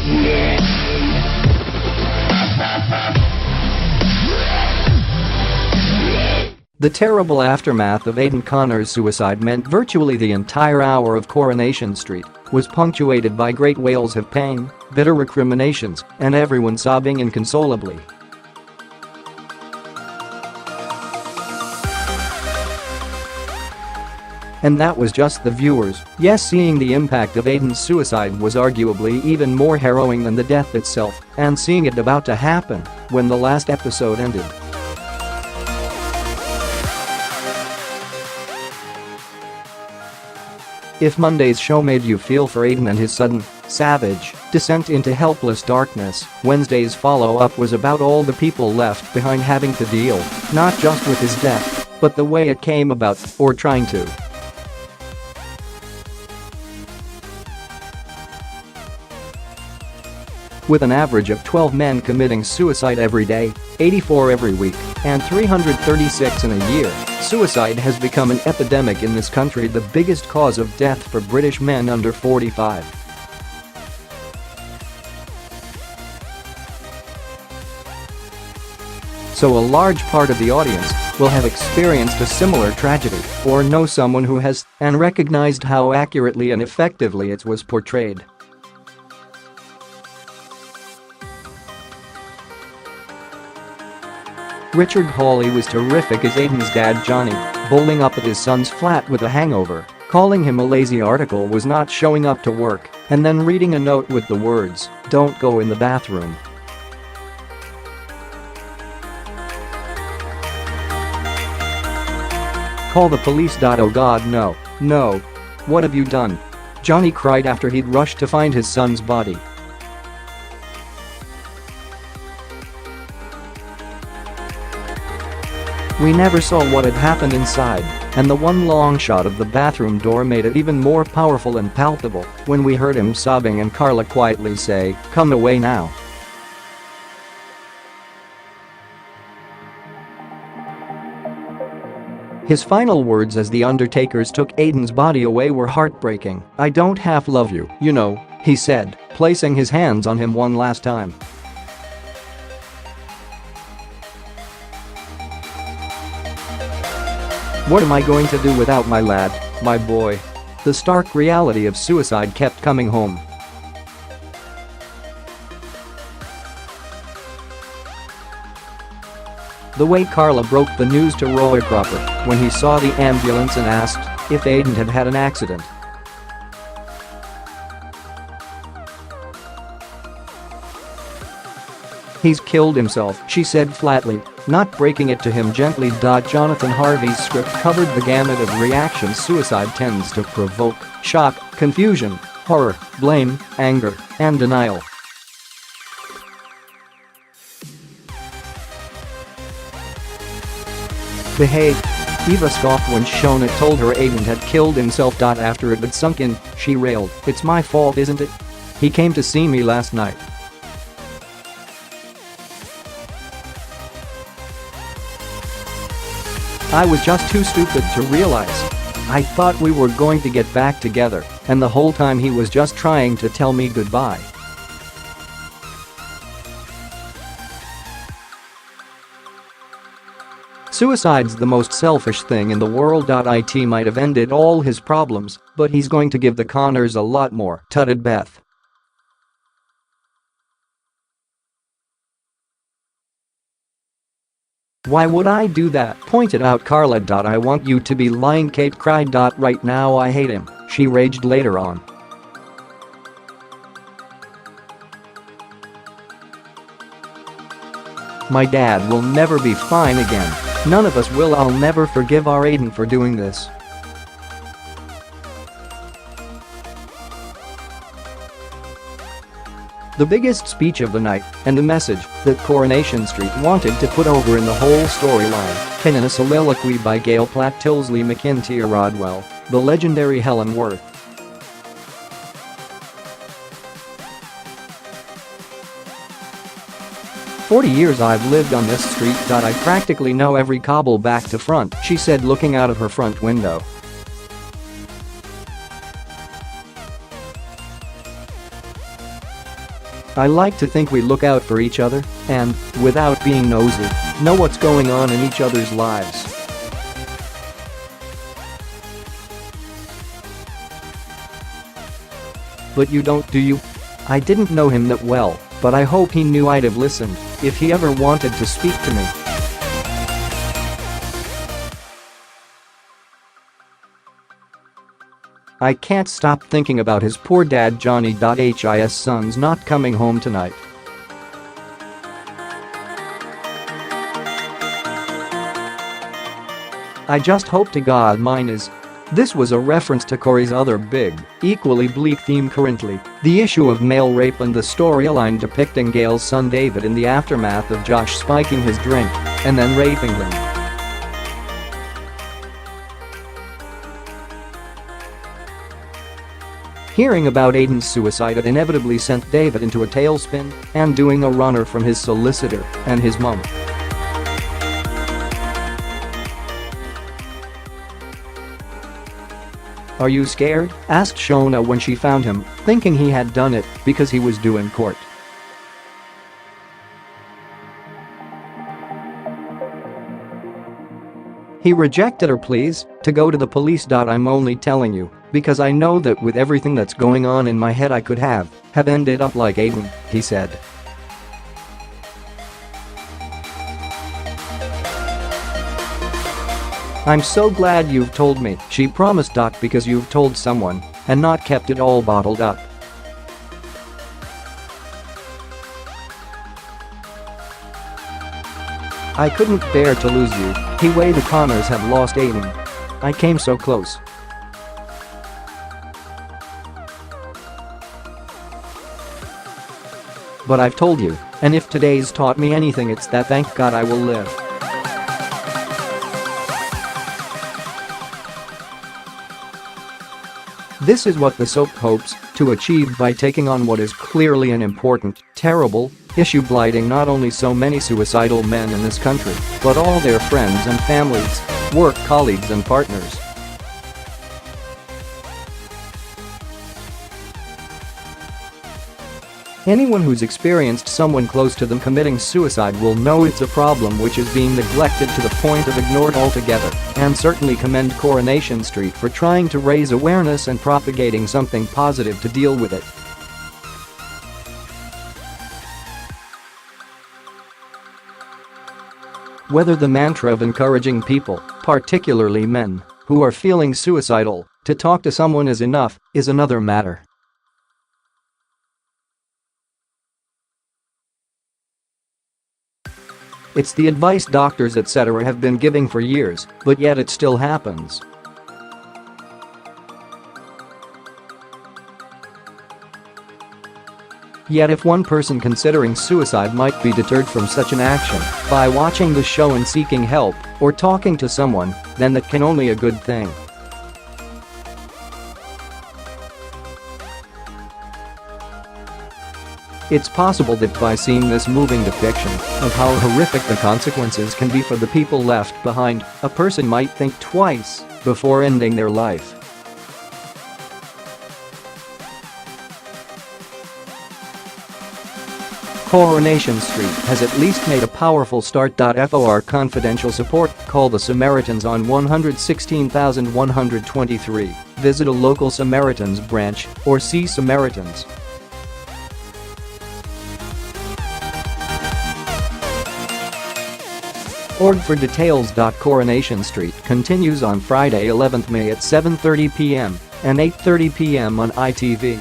The terrible aftermath of Aidan Connor's suicide meant virtually the entire hour of Coronation Street was punctuated by great wails of pain, bitter recriminations, and everyone sobbing inconsolably. And that was just the viewers. Yes, seeing the impact of Aidan's suicide was arguably even more harrowing than the death itself, and seeing it about to happen when the last episode ended. If Monday's show made you feel for Aidan and his sudden, savage descent into helpless darkness, Wednesday's follow-up was about all the people left behind having to deal not just with his death, but the way it came about, or trying to. With an average of 12 men committing suicide every day, 84 every week, and 336 in a year, suicide has become an epidemic in this country, the biggest cause of death for British men under 45. So a large part of the audience will have experienced a similar tragedy or know someone who has, and recognized how accurately and effectively it was portrayed. Richard Hawley was terrific as Aidan's dad Johnny, bowling up at his son's flat with a hangover, calling him a lazy article was not showing up to work, and then reading a note with the words, "Don't go in the bathroom." "Call the police. Oh God, no, no. What have you done?" Johnny cried after he'd rushed to find his son's body. "We never saw what had happened inside, and the one long shot of the bathroom door made it even more powerful and palpable when we heard him sobbing and Carla quietly say, 'Come away now.'" His final words as the undertakers took Aidan's body away were heartbreaking. "I don't half love you, you know," he said, placing his hands on him one last time. "What am I going to do without my lad, my boy?" The stark reality of suicide kept coming home. The way Carla broke the news to Roy Cropper when he saw the ambulance and asked if Aidan had had an accident. "He's killed himself," she said flatly, not breaking it to him gently. Jonathan Harvey's script covered the gamut of reactions suicide tends to provoke: shock, confusion, horror, blame, anger, and denial. "Behave." Eva scoffed when Shona told her Aidan had killed himself. After it had sunk in, she railed, "It's my fault, isn't it? He came to see me last night. I was just too stupid to realize. I thought we were going to get back together, and the whole time he was just trying to tell me goodbye." Suicide's the most selfish thing in the world.It might have ended all his problems, but he's going to give the Connors a lot more, tutted Beth. "Why would I do that?" pointed out Carla. "I want you to be lying," Kate cried. "Right now I hate him," she raged later on. "My dad will never be fine again. None of us will. I'll never forgive our Aidan for doing this." The biggest speech of the night, and the message that Coronation Street wanted to put over in the whole storyline, came in a soliloquy by Gail Platt-Tilsley-MacIntyre-Rodwell, the legendary Helen Worth. "40 years I've lived on this street. I practically know every cobble back to front," she said, looking out of her front window. I like to think we look out for each other and, without being nosy, know what's going on in each other's lives. But you don't, do you? I didn't know him that well, but I hope he knew I'd have listened if he ever wanted to speak to me. I can't stop thinking about his poor dad Johnny.His son's not coming home tonight. I just hope to God mine is. This was a reference to Corey's other big, equally bleak theme currently, the issue of male rape and the storyline depicting Gail's son David in the aftermath of Josh spiking his drink and then raping him. Hearing about Aidan's suicide had inevitably sent David into a tailspin and doing a runner from his solicitor and his mum. "Are you scared?" asked Shona when she found him, thinking he had done it because he was due in court. He rejected her pleas to go to the police. "I'm only telling you because I know that with everything that's going on in my head I could have ended up like Aidan," he said. "I'm so glad you've told me," she promised, "because you've told someone and not kept it all bottled up." "I couldn't bear to lose you, the way the Connors have lost Aidan. I came so close. But I've told you, and if today's taught me anything it's that thank God I will live." This is what the soap hopes to achieve by taking on what is clearly an important, terrible issue blighting not only so many suicidal men in this country, but all their friends and families, work colleagues and partners. Anyone who's experienced someone close to them committing suicide will know it's a problem which is being neglected to the point of ignored altogether, and certainly commend Coronation Street for trying to raise awareness and propagating something positive to deal with it. Whether the mantra of encouraging people, particularly men, who are feeling suicidal, to talk to someone is enough is another matter. It's the advice doctors etc. have been giving for years, but yet it still happens. Yet if one person considering suicide might be deterred from such an action by watching the show and seeking help or talking to someone, then that can only be a good thing. It's possible that by seeing this moving depiction of how horrific the consequences can be for the people left behind, a person might think twice before ending their life. Coronation Street has at least made a powerful start. For confidential support, call the Samaritans on 116,123, visit a local Samaritans branch, or see Samaritans. Org for details. Coronation Street continues on Friday 11th May at 7:30 p.m. and 8:30 p.m. on ITV.